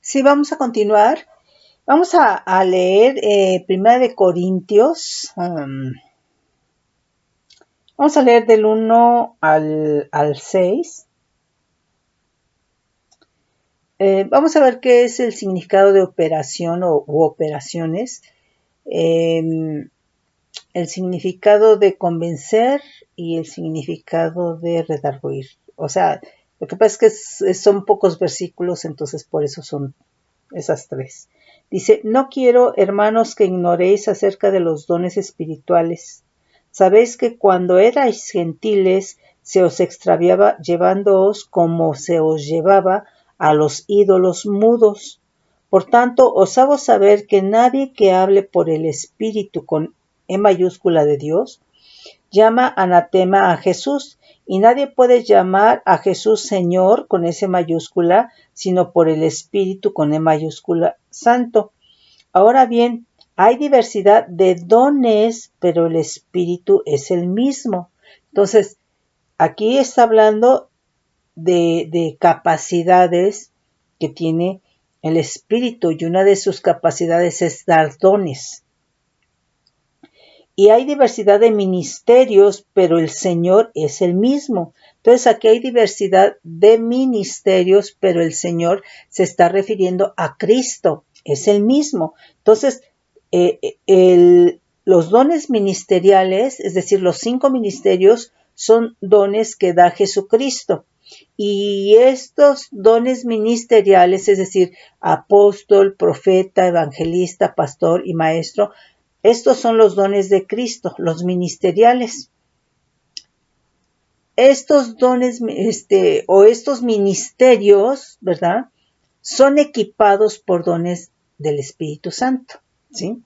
Sí, vamos a continuar. Vamos a leer Primera de Corintios. Vamos a leer del 1 al 6. Vamos a ver qué es el significado de operación u operaciones. El significado de convencer y el significado de redarguir. O sea, lo que pasa es que son pocos versículos, entonces por eso son esas tres. Dice, no quiero, hermanos, que ignoréis acerca de los dones espirituales. Sabéis que cuando erais gentiles se os extraviaba llevándoos como se os llevaba a los ídolos mudos. Por tanto, os hago saber que nadie que hable por el Espíritu con E mayúscula de Dios, llama anatema a Jesús, y nadie puede llamar a Jesús Señor con S mayúscula, sino por el Espíritu con E mayúscula Santo. Ahora bien, hay diversidad de dones, pero el Espíritu es el mismo. Entonces, aquí está hablando de capacidades que tiene el Espíritu, y una de sus capacidades es dar dones. Y hay diversidad de ministerios, pero el Señor es el mismo. Entonces aquí hay diversidad de ministerios, pero el Señor se está refiriendo a Cristo, es el mismo. Entonces, los dones ministeriales, es decir, los 5 ministerios, son dones que da Jesucristo. Y estos dones ministeriales, es decir, apóstol, profeta, evangelista, pastor y maestro, estos son los dones de Cristo, los ministeriales. Estos dones, estos ministerios, ¿verdad? Son equipados por dones del Espíritu Santo, ¿sí?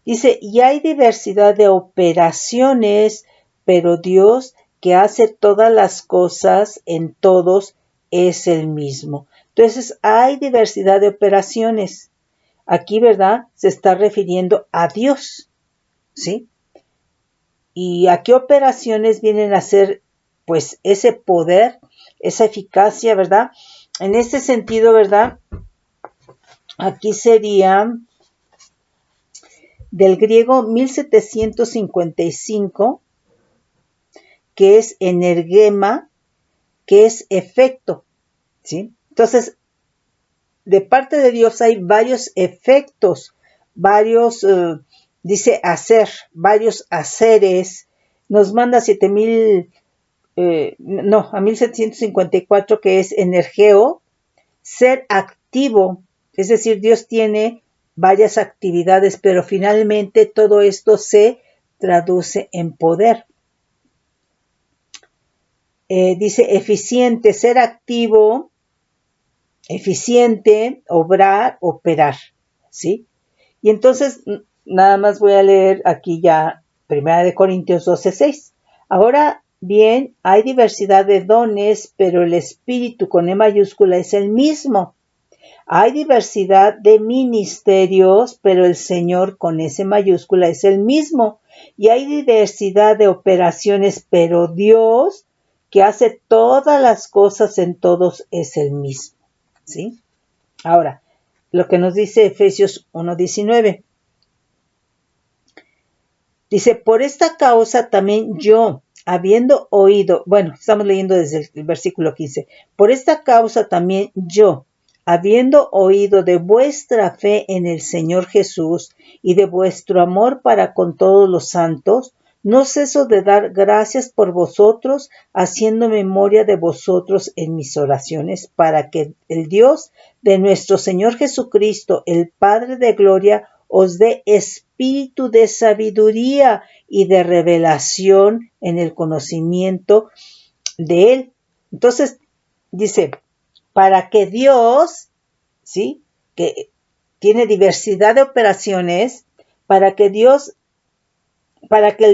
Dice, y hay diversidad de operaciones, pero Dios que hace todas las cosas en todos es el mismo. Entonces, hay diversidad de operaciones. Aquí, ¿verdad? Se está refiriendo a Dios, ¿sí? ¿Y a qué operaciones vienen a ser, pues, ese poder, esa eficacia, ¿verdad? En este sentido, ¿verdad? Aquí sería del griego 1755, que es energema, que es efecto, ¿sí? Entonces, de parte de Dios hay varios efectos, varios, dice hacer, varios haceres, nos manda 1754, que es energeo, ser activo, es decir, Dios tiene varias actividades, pero finalmente todo esto se traduce en poder. Dice eficiente, ser activo, eficiente, obrar, operar, ¿sí? Y entonces, nada más voy a leer aquí ya 1 Corintios 12:6. Ahora bien, hay diversidad de dones, pero el Espíritu con E mayúscula es el mismo. Hay diversidad de ministerios, pero el Señor con S mayúscula es el mismo. Y hay diversidad de operaciones, pero Dios, que hace todas las cosas en todos, es el mismo. ¿Sí? Ahora, lo que nos dice Efesios 1:19. Dice, por esta causa también yo, habiendo oído, bueno, estamos leyendo desde el versículo 15, por esta causa también yo, habiendo oído de vuestra fe en el Señor Jesús y de vuestro amor para con todos los santos, no ceso de dar gracias por vosotros, haciendo memoria de vosotros en mis oraciones, para que el Dios de nuestro Señor Jesucristo, el Padre de gloria, os dé espíritu de sabiduría y de revelación en el conocimiento de Él. Entonces, dice, para que Dios, ¿sí? Que tiene diversidad de operaciones, para que el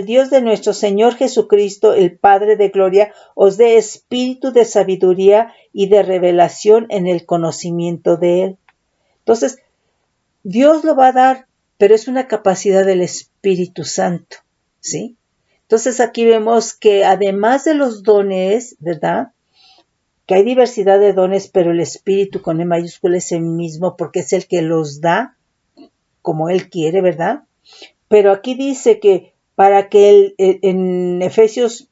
Dios de nuestro Señor Jesucristo, el Padre de gloria, os dé espíritu de sabiduría y de revelación en el conocimiento de Él. Entonces, Dios lo va a dar, pero es una capacidad del Espíritu Santo, ¿sí? Entonces aquí vemos que además de los dones, ¿verdad? que hay diversidad de dones, pero el Espíritu con E mayúscula es el mismo porque es el que los da como Él quiere, ¿verdad? Pero aquí dice que para que en Efesios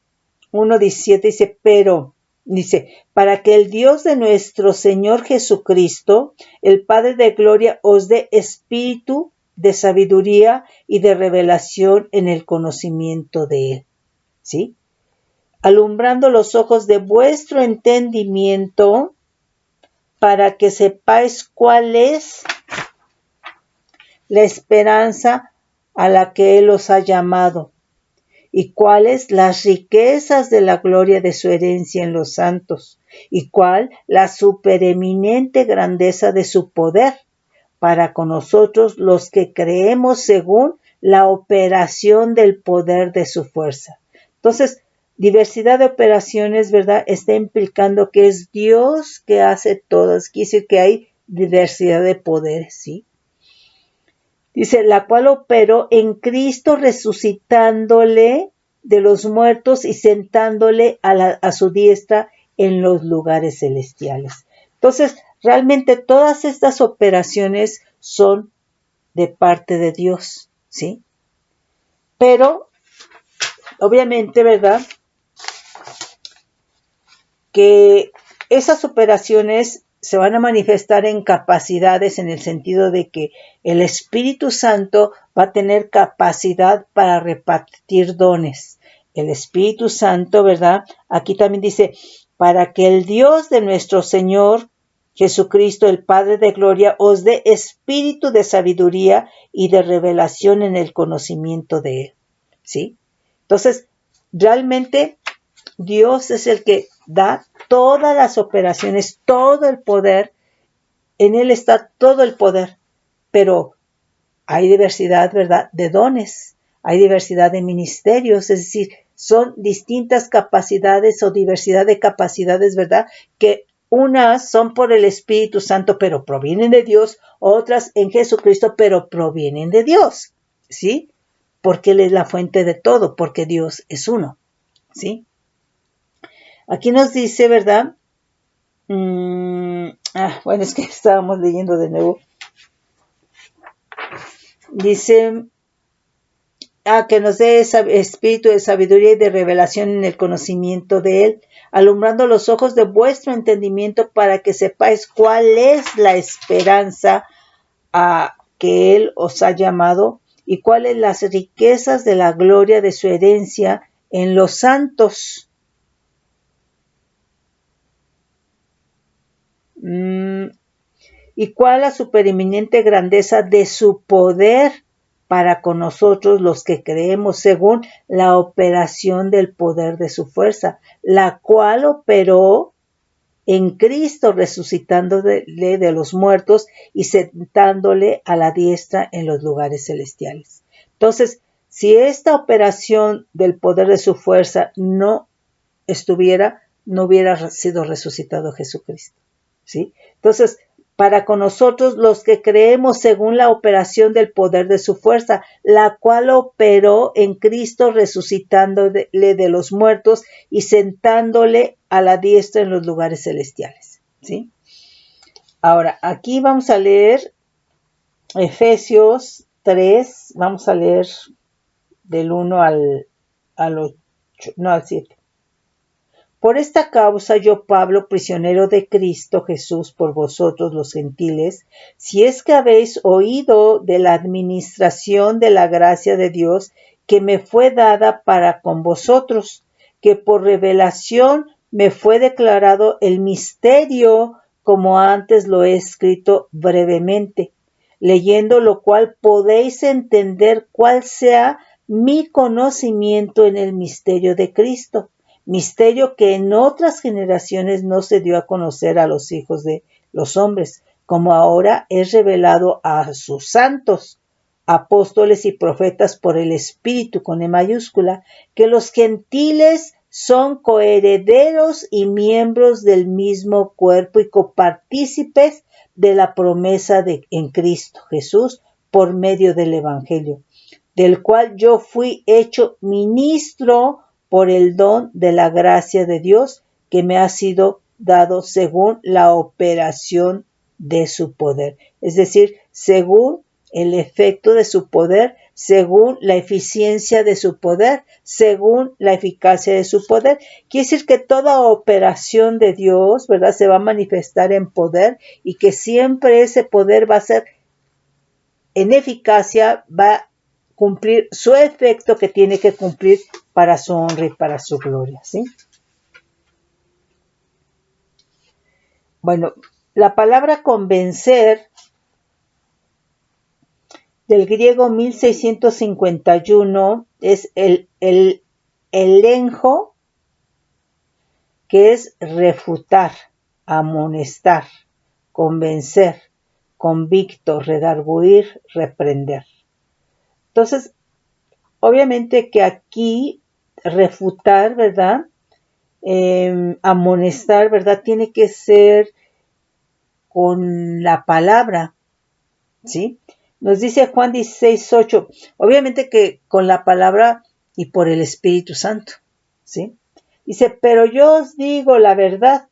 1:17 dice, para que el Dios de nuestro Señor Jesucristo, el Padre de gloria, os dé espíritu de sabiduría y de revelación en el conocimiento de Él. ¿Sí? Alumbrando los ojos de vuestro entendimiento para que sepáis cuál es la esperanza a la que Él os ha llamado y cuáles las riquezas de la gloria de su herencia en los santos y cuál la supereminente grandeza de su poder para con nosotros los que creemos según la operación del poder de su fuerza. Entonces, diversidad de operaciones, ¿verdad? Está implicando que es Dios que hace todas. Quiere decir que hay diversidad de poderes, ¿sí? Dice, la cual operó en Cristo resucitándole de los muertos y sentándole a su diestra en los lugares celestiales. Entonces, realmente todas estas operaciones son de parte de Dios, ¿sí? Pero, obviamente, ¿verdad? Que esas operaciones se van a manifestar en capacidades en el sentido de que el Espíritu Santo va a tener capacidad para repartir dones. El Espíritu Santo, ¿verdad? Aquí también dice, para que el Dios de nuestro Señor Jesucristo, el Padre de gloria, os dé espíritu de sabiduría y de revelación en el conocimiento de Él. ¿Sí? Entonces, realmente Dios es el que da todas las operaciones, todo el poder. En Él está todo el poder, pero hay diversidad, ¿verdad?, de dones, hay diversidad de ministerios, es decir, son distintas capacidades o diversidad de capacidades, ¿verdad?, que unas son por el Espíritu Santo, pero provienen de Dios, otras en Jesucristo, pero provienen de Dios, ¿sí? Porque Él es la fuente de todo, porque Dios es uno, ¿sí? Aquí nos dice, ¿verdad? Bueno, es que estábamos leyendo de nuevo. Dice, que nos dé espíritu de sabiduría y de revelación en el conocimiento de Él, alumbrando los ojos de vuestro entendimiento para que sepáis cuál es la esperanza a que Él os ha llamado y cuáles las riquezas de la gloria de su herencia en los santos. Y cuál la supereminente grandeza de su poder para con nosotros los que creemos según la operación del poder de su fuerza, la cual operó en Cristo resucitándole de los muertos y sentándole a la diestra en los lugares celestiales. Entonces, si esta operación del poder de su fuerza no estuviera, no hubiera sido resucitado Jesucristo, ¿sí? Entonces, para con nosotros los que creemos según la operación del poder de su fuerza, la cual operó en Cristo resucitándole de los muertos y sentándole a la diestra en los lugares celestiales, ¿sí? Ahora, aquí vamos a leer Efesios 3, vamos a leer del 1 al 8, no al 7. Por esta causa yo, Pablo, prisionero de Cristo Jesús por vosotros los gentiles, si es que habéis oído de la administración de la gracia de Dios que me fue dada para con vosotros, que por revelación me fue declarado el misterio, como antes lo he escrito brevemente, leyendo lo cual podéis entender cuál sea mi conocimiento en el misterio de Cristo. Misterio que en otras generaciones no se dio a conocer a los hijos de los hombres, como ahora es revelado a sus santos, apóstoles y profetas por el Espíritu con E mayúscula, que los gentiles son coherederos y miembros del mismo cuerpo y copartícipes de la promesa en Cristo Jesús por medio del Evangelio, del cual yo fui hecho ministro por el don de la gracia de Dios que me ha sido dado según la operación de su poder. Es decir, según el efecto de su poder, según la eficiencia de su poder, según la eficacia de su poder. Quiere decir que toda operación de Dios, ¿verdad?, se va a manifestar en poder y que siempre ese poder va a ser en eficacia, va a cumplir su efecto que tiene que cumplir para su honra y para su gloria, ¿sí? Bueno, la palabra convencer del griego 1651 es el elenjo, que es refutar, amonestar, convencer, convicto, redarguir, reprender. Entonces, obviamente que aquí refutar, ¿verdad? Amonestar, ¿verdad? Tiene que ser con la palabra, ¿sí? Nos dice Juan 16:8, obviamente que con la palabra y por el Espíritu Santo, ¿sí? Dice, pero yo os digo la verdad,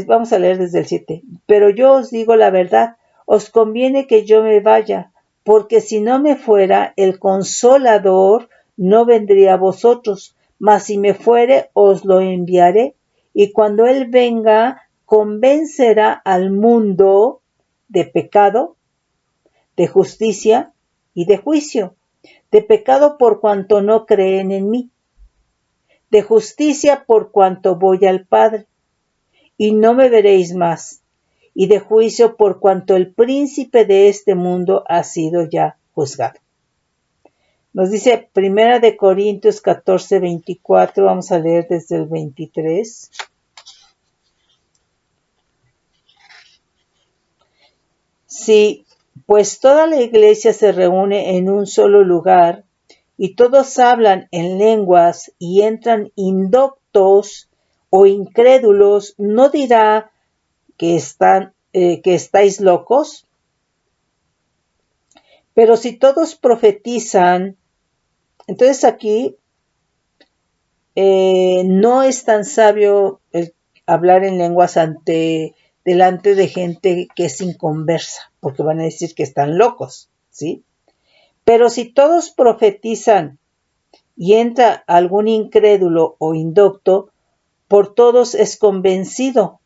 vamos a leer desde el 7, pero yo os digo la verdad, os conviene que yo me vaya, porque si no me fuera, el Consolador no vendría a vosotros, mas si me fuere, os lo enviaré, y cuando Él venga, convencerá al mundo de pecado, de justicia y de juicio. De pecado por cuanto no creen en mí, de justicia por cuanto voy al Padre, y no me veréis más, y de juicio por cuanto el príncipe de este mundo ha sido ya juzgado. Nos dice 1 Corintios 14:24, vamos a leer desde el 23. Sí, pues toda la iglesia se reúne en un solo lugar, y todos hablan en lenguas y entran indoctos o incrédulos, ¿no dirá que estáis locos? Pero si todos profetizan, entonces aquí no es tan sabio el hablar en lenguas delante de gente que es inconversa, porque van a decir que están locos, ¿sí? Pero si todos profetizan y entra algún incrédulo o indocto, por todos es convencido,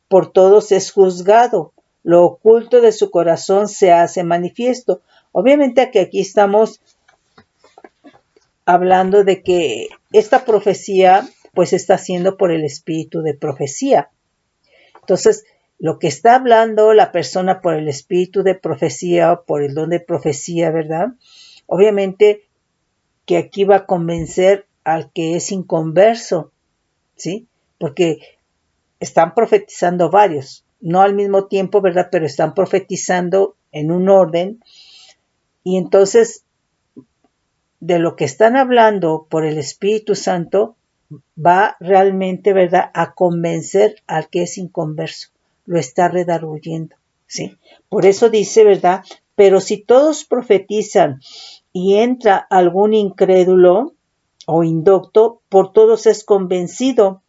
por todos es juzgado, lo oculto de su corazón se hace manifiesto. Obviamente que aquí estamos hablando de que esta profecía pues está siendo por el espíritu de profecía. Entonces, lo que está hablando la persona por el espíritu de profecía, por el don de profecía, ¿verdad? Obviamente que aquí va a convencer al que es inconverso, ¿sí? Porque están profetizando varios, no al mismo tiempo, ¿verdad? Pero están profetizando en un orden, y entonces de lo que están hablando por el Espíritu Santo va realmente, ¿verdad?, a convencer al que es inconverso, lo está redarguyendo, ¿sí? Por eso dice, ¿verdad? Pero si todos profetizan y entra algún incrédulo o indocto, por todos es convencido,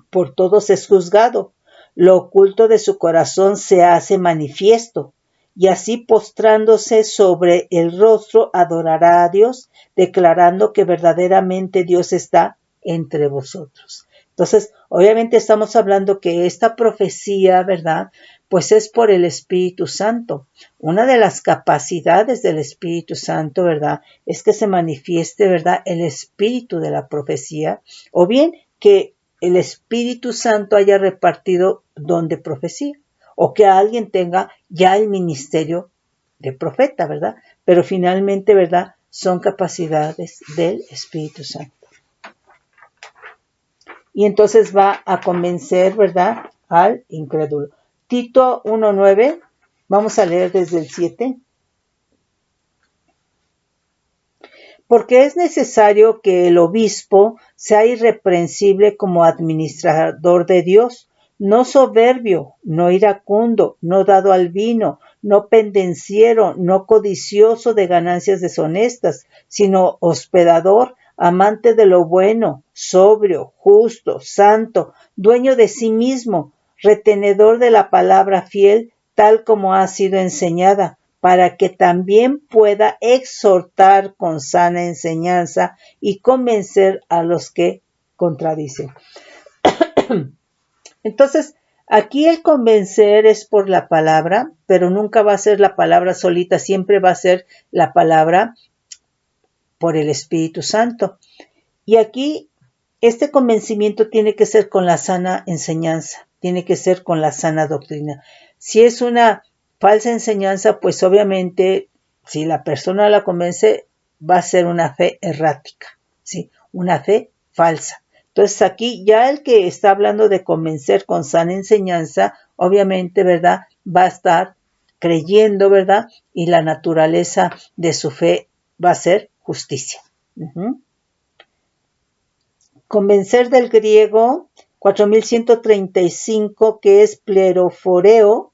por todos es juzgado, lo oculto de su corazón se hace manifiesto, y así postrándose sobre el rostro adorará a Dios, declarando que verdaderamente Dios está entre vosotros. Entonces, obviamente estamos hablando que esta profecía, ¿verdad?, pues es por el Espíritu Santo. Una de las capacidades del Espíritu Santo, ¿verdad?, es que se manifieste, ¿verdad?, el espíritu de la profecía, o bien que el Espíritu Santo haya repartido don de profecía, o que alguien tenga ya el ministerio de profeta, ¿verdad? Pero finalmente, ¿verdad?, son capacidades del Espíritu Santo. Y entonces va a convencer, ¿verdad?, al incrédulo. Tito 1:9, vamos a leer desde el 7. Porque es necesario que el obispo sea irreprensible como administrador de Dios, no soberbio, no iracundo, no dado al vino, no pendenciero, no codicioso de ganancias deshonestas, sino hospedador, amante de lo bueno, sobrio, justo, santo, dueño de sí mismo, retenedor de la palabra fiel, tal como ha sido enseñada, para que también pueda exhortar con sana enseñanza y convencer a los que contradicen. Entonces, aquí el convencer es por la palabra, pero nunca va a ser la palabra solita, siempre va a ser la palabra por el Espíritu Santo. Y aquí este convencimiento tiene que ser con la sana enseñanza, tiene que ser con la sana doctrina. Si es una falsa enseñanza, pues obviamente si la persona la convence, va a ser una fe errática, ¿sí? Una fe falsa. Entonces aquí ya el que está hablando de convencer con sana enseñanza, obviamente, ¿verdad? Va a estar creyendo, ¿verdad? Y la naturaleza de su fe va a ser justicia. Convencer del griego 4135, que es pleroforeo,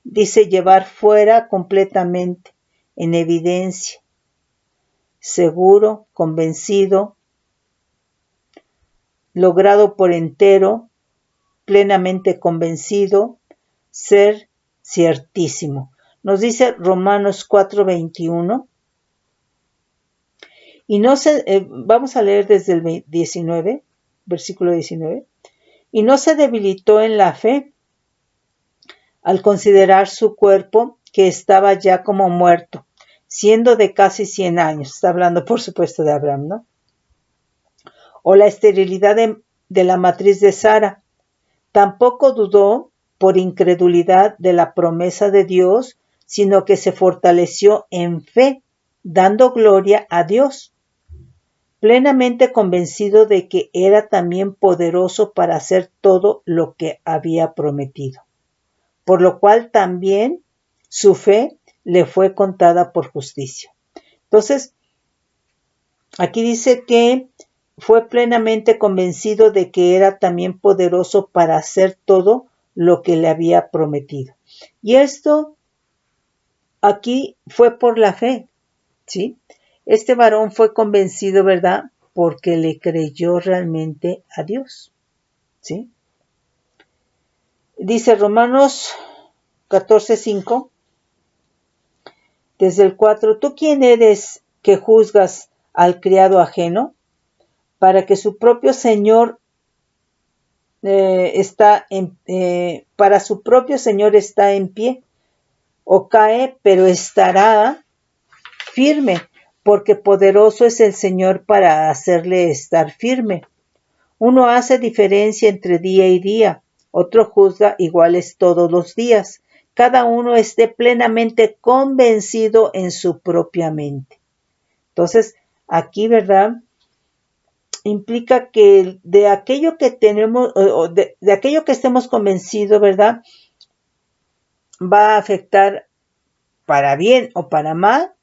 dice llevar fuera completamente, en evidencia, seguro, convencido, logrado por entero, plenamente convencido, ser ciertísimo. Nos dice Romanos 4:21. Y no se, vamos a leer desde el 19, versículo 19. Y no se debilitó en la fe al considerar su cuerpo, que estaba ya como muerto, siendo de casi 100 años. Está hablando, por supuesto, de Abraham, ¿no? O la esterilidad de la matriz de Sara. Tampoco dudó por incredulidad de la promesa de Dios, sino que se fortaleció en fe, dando gloria a Dios, plenamente convencido de que era también poderoso para hacer todo lo que había prometido, por lo cual también su fe le fue contada por justicia. Entonces, aquí dice que fue plenamente convencido de que era también poderoso para hacer todo lo que le había prometido. Y esto aquí fue por la fe, ¿sí? Este varón fue convencido, ¿verdad? Porque le creyó realmente a Dios, ¿sí? Dice Romanos 14:5, desde el 4, ¿tú quién eres que juzgas al criado ajeno? Para que su propio Señor para su propio Señor está en pie, o cae, pero estará firme, porque poderoso es el Señor para hacerle estar firme. Uno hace diferencia entre día y día, otro juzga iguales todos los días. Cada uno esté plenamente convencido en su propia mente. Entonces, aquí, ¿verdad? Implica que de aquello que tenemos, de aquello que estemos convencidos, ¿verdad? Va a afectar para bien o para mal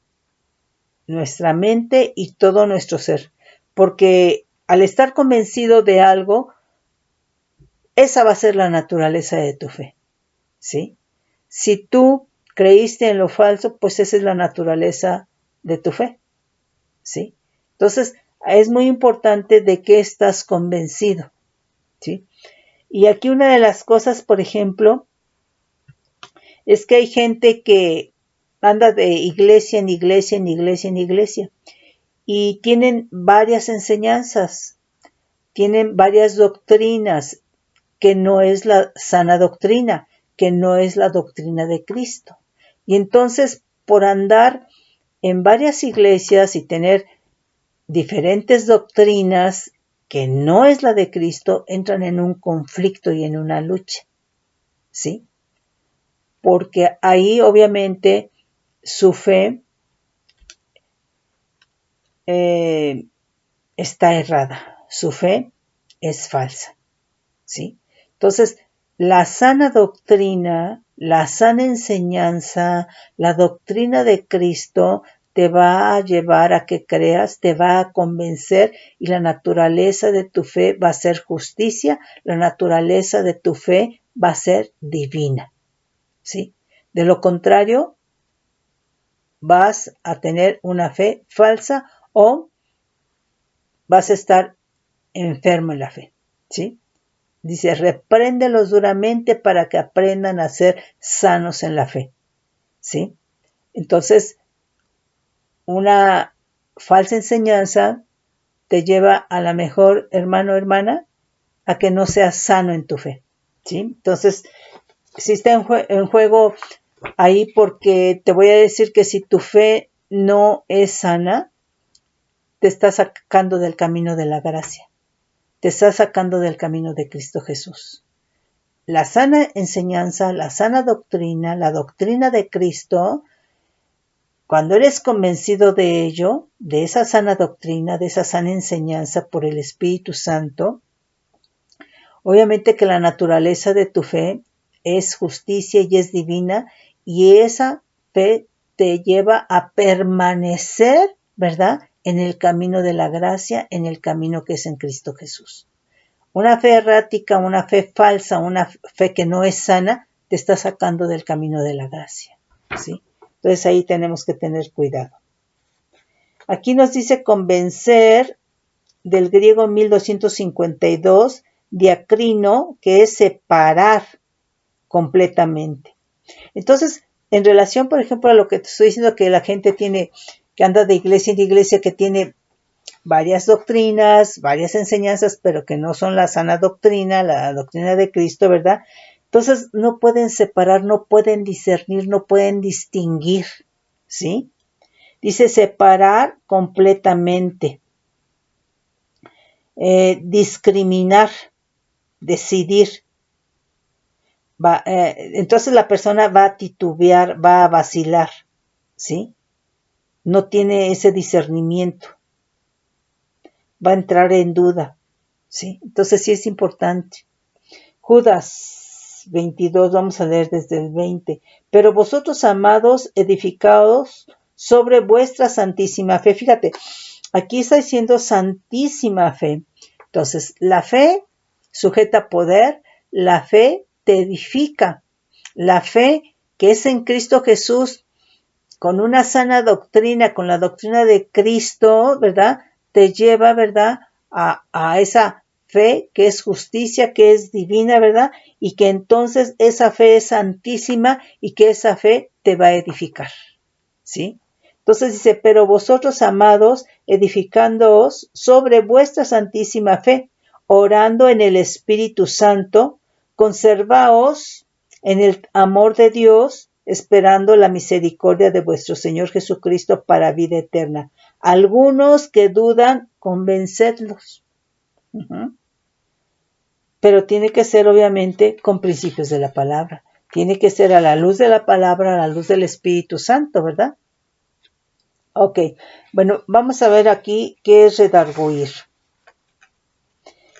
nuestra mente y todo nuestro ser. Porque al estar convencido de algo, esa va a ser la naturaleza de tu fe, ¿sí? Si tú creíste en lo falso, pues esa es la naturaleza de tu fe, ¿sí? Entonces, es muy importante de qué estás convencido, ¿sí? Y aquí una de las cosas, por ejemplo, es que hay gente que anda de iglesia en iglesia, en iglesia, en iglesia, y tienen varias enseñanzas, tienen varias doctrinas, que no es la sana doctrina, que no es la doctrina de Cristo. Y entonces, por andar en varias iglesias y tener diferentes doctrinas que no es la de Cristo, entran en un conflicto y en una lucha, ¿sí? Porque ahí obviamente su fe está errada, su fe es falsa, ¿sí? Entonces, la sana doctrina, la sana enseñanza, la doctrina de Cristo te va a llevar a que creas, te va a convencer y la naturaleza de tu fe va a ser justicia, la naturaleza de tu fe va a ser divina, ¿sí? De lo contrario, vas a tener una fe falsa o vas a estar enfermo en la fe, ¿sí? Dice, repréndelos duramente para que aprendan a ser sanos en la fe, ¿sí? Entonces, una falsa enseñanza te lleva a la mejor, hermano o hermana, a que no seas sano en tu fe, ¿sí? Entonces, si está en juego ahí, porque te voy a decir que si tu fe no es sana, te está sacando del camino de la gracia, te está sacando del camino de Cristo Jesús. La sana enseñanza, la sana doctrina, la doctrina de Cristo, cuando eres convencido de ello, de esa sana doctrina, de esa sana enseñanza por el Espíritu Santo, obviamente que la naturaleza de tu fe es justicia y es divina, y esa fe te lleva a permanecer, ¿verdad?, en el camino de la gracia, en el camino que es en Cristo Jesús. Una fe errática, una fe falsa, una fe que no es sana, te está sacando del camino de la gracia, ¿sí? Entonces ahí tenemos que tener cuidado. Aquí nos dice convencer, del griego 1252, diacrino, que es separar completamente. Entonces, en relación, por ejemplo, a lo que te estoy diciendo, que la gente tiene, que anda de iglesia en iglesia, que tiene varias doctrinas, varias enseñanzas, pero que no son la sana doctrina, la doctrina de Cristo, ¿verdad? Entonces no pueden separar, no pueden discernir, no pueden distinguir, ¿sí? Dice separar completamente, discriminar, decidir. Entonces la persona va a titubear, va a vacilar, ¿sí? No tiene ese discernimiento, va a entrar en duda, ¿sí? Entonces sí es importante. Judas 22, vamos a leer desde el 20. Pero vosotros, amados, edificados sobre vuestra santísima fe. Fíjate, aquí está diciendo santísima fe. Entonces, la fe sujeta poder, la fe te edifica. La fe que es en Cristo Jesús, con una sana doctrina, con la doctrina de Cristo, ¿verdad?, te lleva, ¿verdad?, a esa fe que es justicia, que es divina, ¿verdad? Y que entonces esa fe es santísima y que esa fe te va a edificar, ¿sí? Entonces dice, pero vosotros, amados, edificándoos sobre vuestra santísima fe, orando en el Espíritu Santo, conservaos en el amor de Dios, esperando la misericordia de vuestro Señor Jesucristo para vida eterna. Algunos que dudan, convencedlos. Pero tiene que ser obviamente con principios de la palabra. Tiene que ser a la luz de la palabra, a la luz del Espíritu Santo, ¿verdad? Ok, bueno, vamos a ver aquí qué es redarguir.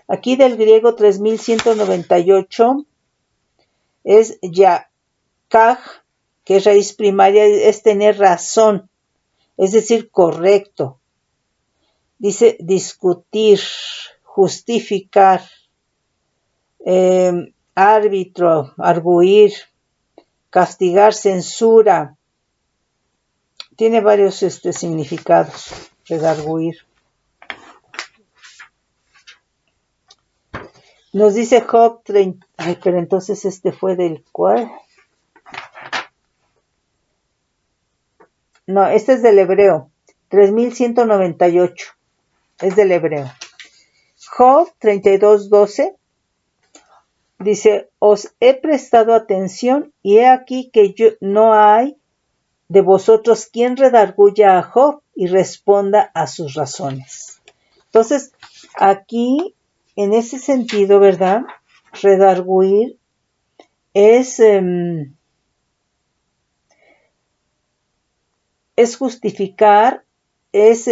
Aquí del griego 3198 es yakaj, que es raíz primaria, es tener razón, es decir, correcto. Dice discutir, justificar, árbitro, arguir, castigar, censura. Tiene varios significados, redarguir. Nos dice Job 30. Ay, pero entonces fue del cual. No, este es del hebreo. 3198. Es del hebreo. Job 32:12 dice, os he prestado atención y he aquí que no hay de vosotros quien redarguya a Job y responda a sus razones. Entonces, aquí, en ese sentido, ¿verdad? Redarguir es justificar, es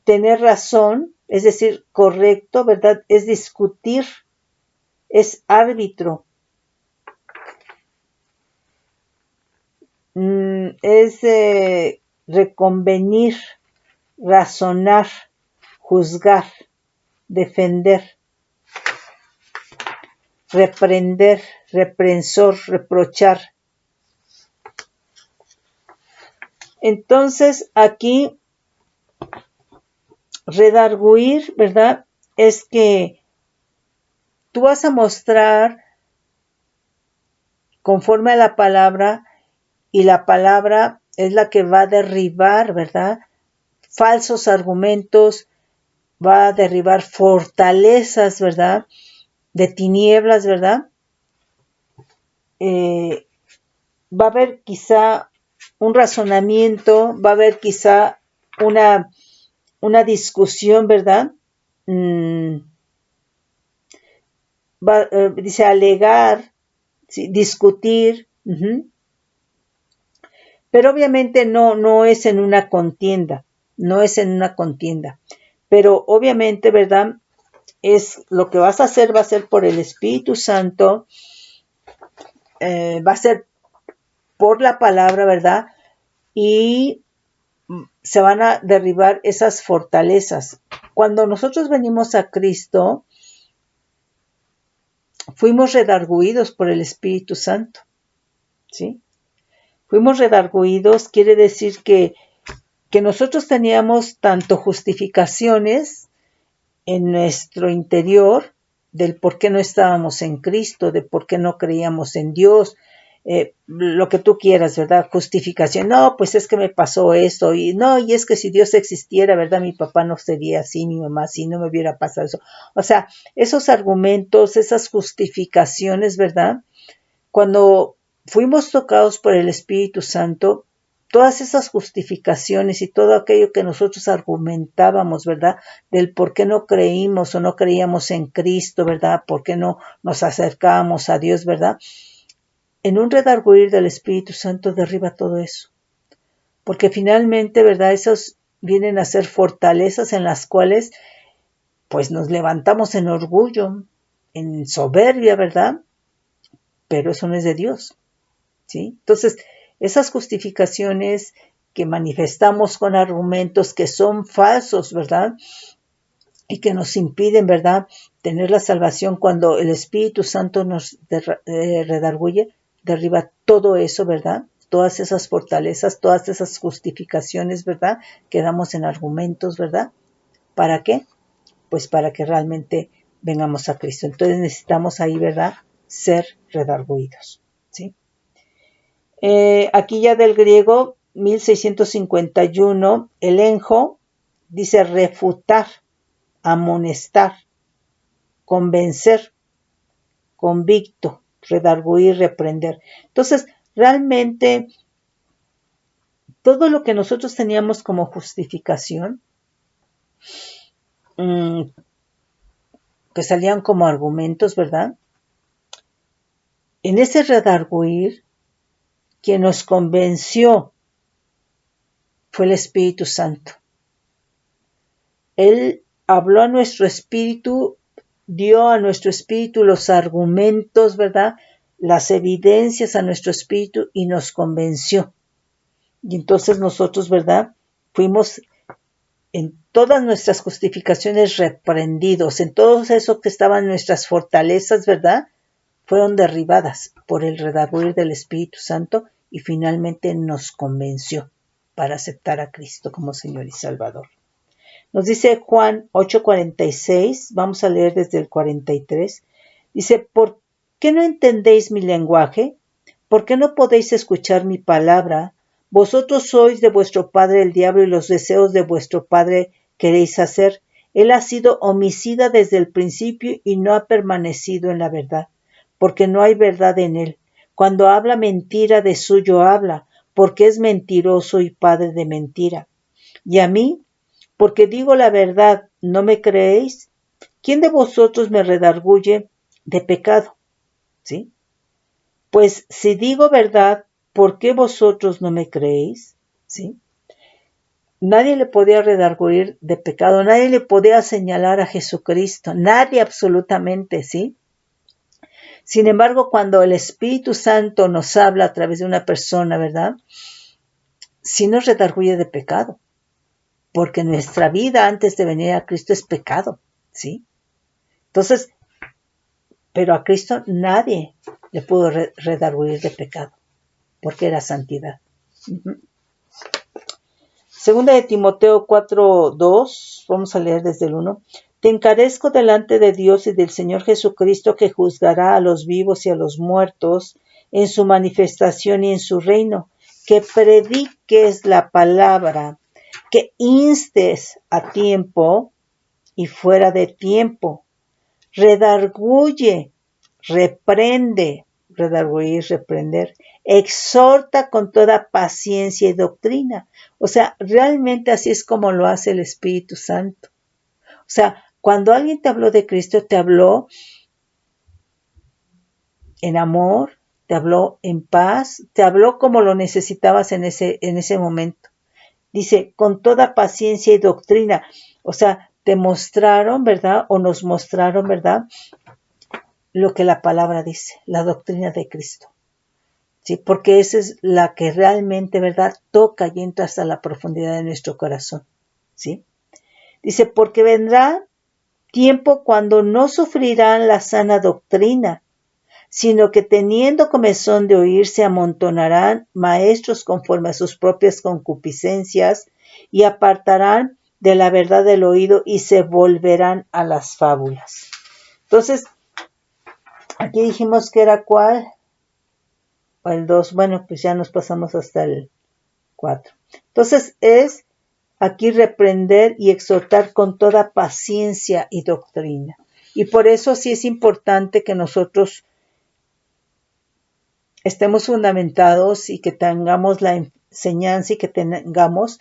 tener razón, es decir, correcto, ¿verdad? Es discutir, es árbitro, es reconvenir, razonar, juzgar, defender, reprender, reprensor, reprochar. Entonces, aquí, redarguir, ¿verdad? Es que tú vas a mostrar conforme a la palabra, y la palabra es la que va a derribar, ¿verdad? Falsos argumentos, va a derribar fortalezas, ¿verdad? De tinieblas, ¿verdad? Va a haber quizá un razonamiento, va a haber quizá una discusión, ¿verdad? Dice alegar, ¿sí? Discutir, pero obviamente no es en una contienda, no es en una contienda, pero obviamente, ¿verdad? Es lo que vas a hacer, va a ser por el Espíritu Santo, va a ser por la palabra, ¿verdad? Y se van a derribar esas fortalezas. Cuando nosotros venimos a Cristo, fuimos redarguidos por el Espíritu Santo, ¿sí? Fuimos redarguidos, quiere decir que nosotros teníamos tanto justificaciones en nuestro interior del por qué no estábamos en Cristo, de por qué no creíamos en Dios, lo que tú quieras, ¿verdad? Justificación, no, pues es que me pasó esto, y no, y es que si Dios existiera, ¿verdad? Mi papá no sería así, mi mamá así, no me hubiera pasado eso. O sea, esos argumentos, esas justificaciones, ¿verdad? Cuando fuimos tocados por el Espíritu Santo, todas esas justificaciones y todo aquello que nosotros argumentábamos, ¿verdad? Del por qué no creímos o no creíamos en Cristo, ¿verdad? Por qué no nos acercábamos a Dios, ¿verdad? En un redarguir del Espíritu Santo derriba todo eso. Porque finalmente, ¿verdad? Esos vienen a ser fortalezas en las cuales pues nos levantamos en orgullo, en soberbia, ¿verdad? Pero eso no es de Dios, ¿sí? Entonces, esas justificaciones que manifestamos con argumentos que son falsos, ¿verdad? Y que nos impiden, ¿verdad?, tener la salvación cuando el Espíritu Santo nos redarguye, derriba todo eso, ¿verdad? Todas esas fortalezas, todas esas justificaciones, ¿verdad?, que damos en argumentos, ¿verdad? ¿Para qué? Pues para que realmente vengamos a Cristo. Entonces necesitamos ahí, ¿verdad?, ser redarguidos, ¿sí? Aquí ya del griego 1651, elenjo dice refutar, amonestar, convencer, convicto, redarguir, reprender. Entonces, realmente todo lo que nosotros teníamos como justificación, que salían como argumentos, ¿verdad? En ese redarguir, quien nos convenció fue el Espíritu Santo. Él habló a nuestro espíritu, dio a nuestro espíritu los argumentos, ¿verdad?, las evidencias a nuestro espíritu y nos convenció. Y entonces nosotros, ¿verdad?, fuimos en todas nuestras justificaciones reprendidos, en todo eso que estaban nuestras fortalezas, ¿verdad?, fueron derribadas por el redarguir del Espíritu Santo y finalmente nos convenció para aceptar a Cristo como Señor y Salvador. Nos dice Juan 8:46, vamos a leer desde el 43, dice, ¿por qué no entendéis mi lenguaje? ¿Por qué no podéis escuchar mi palabra? Vosotros sois de vuestro padre el diablo y los deseos de vuestro padre queréis hacer. Él ha sido homicida desde el principio y no ha permanecido en la verdad, porque no hay verdad en él. Cuando habla mentira, de suyo habla, porque es mentiroso y padre de mentira. Y a mí, porque digo la verdad, ¿no me creéis? ¿Quién de vosotros me redarguye de pecado? ¿Sí? Pues si digo verdad, ¿por qué vosotros no me creéis? ¿Sí? Nadie le podía redarguir de pecado, nadie le podía señalar a Jesucristo, nadie absolutamente, ¿sí? Sin embargo, cuando el Espíritu Santo nos habla a través de una persona, ¿verdad?, sí nos redarguye de pecado, porque nuestra vida antes de venir a Cristo es pecado, ¿sí? Entonces, pero a Cristo nadie le pudo redarguir de pecado, porque era santidad. Segunda de Timoteo 4:2, vamos a leer desde el 1. Te encarezco delante de Dios y del Señor Jesucristo, que juzgará a los vivos y a los muertos en su manifestación y en su reino, que prediques la palabra, que instes a tiempo y fuera de tiempo, redarguye, reprende, redarguir, reprender, exhorta con toda paciencia y doctrina. O sea, realmente así es como lo hace el Espíritu Santo. O sea, cuando alguien te habló de Cristo, te habló en amor, te habló en paz, te habló como lo necesitabas en ese momento. Dice, con toda paciencia y doctrina. O sea, te mostraron, ¿verdad? O nos mostraron, ¿verdad? Lo que la palabra dice, la doctrina de Cristo. ¿Sí? Porque esa es la que realmente, ¿verdad? Toca y entra hasta la profundidad de nuestro corazón. ¿Sí? Dice, porque vendrá tiempo cuando no sufrirán la sana doctrina, sino que teniendo comezón de oír se amontonarán maestros conforme a sus propias concupiscencias y apartarán de la verdad del oído y se volverán a las fábulas. Entonces, aquí dijimos que era ¿cuál? El 2, bueno, pues ya nos pasamos hasta el 4. Entonces es aquí reprender y exhortar con toda paciencia y doctrina. Y por eso sí es importante que nosotros estemos fundamentados y que tengamos la enseñanza y que tengamos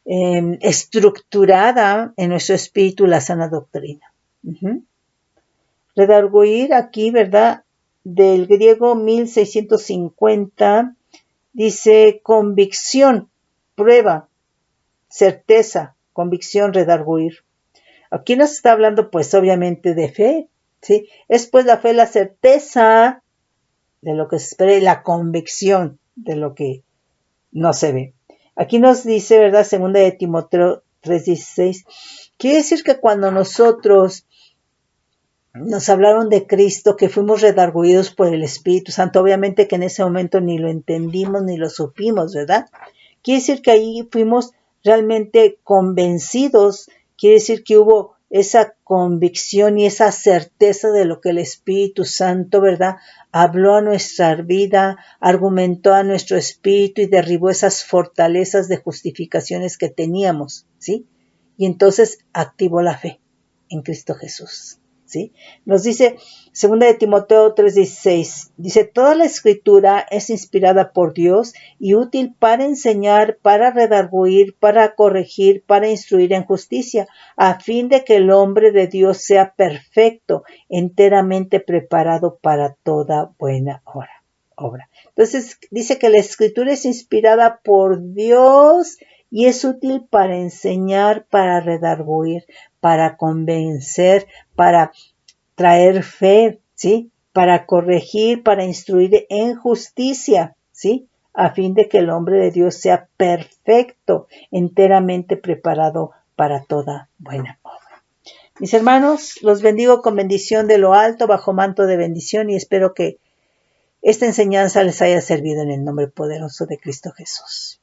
estructurada en nuestro espíritu la sana doctrina. Redarguir aquí, ¿verdad? Del griego 1650, dice convicción, prueba, certeza, convicción, redarguir. Aquí nos está hablando pues obviamente de fe, ¿sí? Es pues la fe, la certeza de lo que se espera y la convicción de lo que no se ve. Aquí nos dice, ¿verdad? Segunda de Timoteo 3:16. Quiere decir que cuando nosotros nos hablaron de Cristo, que fuimos redarguidos por el Espíritu Santo, obviamente que en ese momento ni lo entendimos ni lo supimos, ¿verdad? Quiere decir que ahí fuimos realmente convencidos, quiere decir que hubo esa convicción y esa certeza de lo que el Espíritu Santo, ¿verdad? Habló a nuestra vida, argumentó a nuestro espíritu y derribó esas fortalezas de justificaciones que teníamos, ¿sí? Y entonces activó la fe en Cristo Jesús, ¿sí? Nos dice 2 de Timoteo 3:16, dice, toda la escritura es inspirada por Dios y útil para enseñar, para redarguir, para corregir, para instruir en justicia, a fin de que el hombre de Dios sea perfecto, enteramente preparado para toda buena obra. Entonces dice que la escritura es inspirada por Dios y es útil para enseñar, para redarguir, para convencer, para traer fe, ¿sí? Para corregir, para instruir en justicia, ¿sí? A fin de que el hombre de Dios sea perfecto, enteramente preparado para toda buena obra. Mis hermanos, los bendigo con bendición de lo alto, bajo manto de bendición, y espero que esta enseñanza les haya servido en el nombre poderoso de Cristo Jesús.